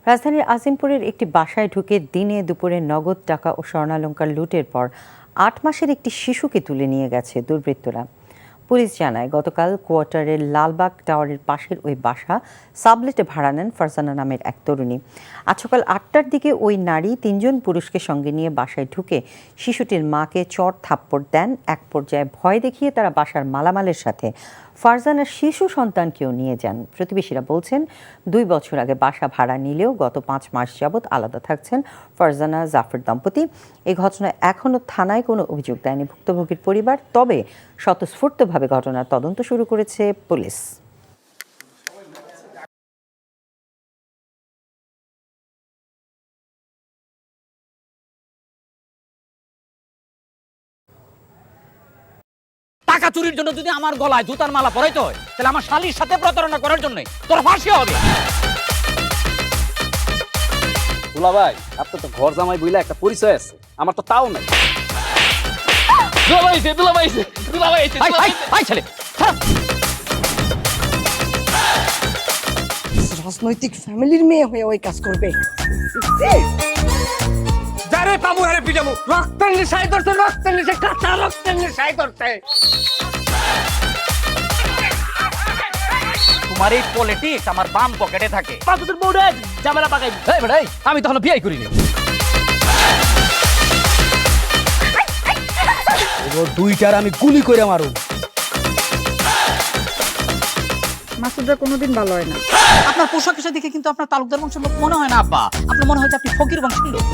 রাজধানীর আজিমপুরের একটি বাসায় ঢুকে দিনে দুপুরে নগদ টাকা ও স্বর্ণালংকার লুটের পর ৮ মাসের একটি শিশুকে তুলে নিয়ে গেছে দুর্বৃত্তরা। পুলিশ জানায়, গতকাল কোয়ার্টারের লালবাগ টাওয়ারের পাশের ওই বাসা সাবলেটে ভাড়া নেন ফারজানা নামের এক তরুণী। আজ সকাল ৮টার দিকে ওই নারী ৩ জন পুরুষকে সঙ্গে নিয়ে বাসায় ঢুকে শিশুটির মাকে চড় থাপ্পড় দেন। এক পর্যায়ে ভয় দেখিয়ে তারা বাসার মালামালের সাথে ফারজানার শিশু সন্তানকেও নিয়ে যান। প্রতিবেশীরা বলছেন, ২ বছর আগে বাসা ভাড়া নিলেও গত ৫ মাস যাবৎ আলাদা থাকছেন ফারজানা জাফর দম্পতি। এই ঘটনায় এখনও থানায় কোনো অভিযোগ দেয়নি ভুক্তভোগীর পরিবার, তবে স্বতঃস্ফূর্তভাবে ঘটনার তদন্ত শুরু করেছে পুলিশ। টাকা চুরির জন্য যদি আমার গলায় জুতার মালা পরাইতে হয়, তাহলে আমার শালীর সাথে প্রতারণা করার জন্য তোর ফাঁসি হবে। দুলা ভাই, আপনার তো ঘর জামাই বইলা একটা পরিচয় আছে, আমার তো তাও নাই। রাজনৈতিক ফ্যামিলির মেয়ে হয়ে ওই কাজ করবে। যারে পাবো আরে পিটাবো, রক্তের নেশায় ধরতে, রক্তের নেশায়, কাঁচা রক্তের নেশায় ধরতে। তোমার এই পলিটিক্স আমার বাম পকেটে থাকে। পাঁচদের বউরে ঝামেলা পাকাই। এই বেটাই, আমি তখন বিয়ে করিনি। দুইটার আমি গুলি করে মারু। মাসুদরা কোনোদিন ভালো হয় না। আপনার পোশাক আশাক দেখে কিন্তু আপনার তালুকদার বংশের লোক মনে হয় না আব্বা, আপনার মনে হয় যে আপনি ফকির বংশের লোক।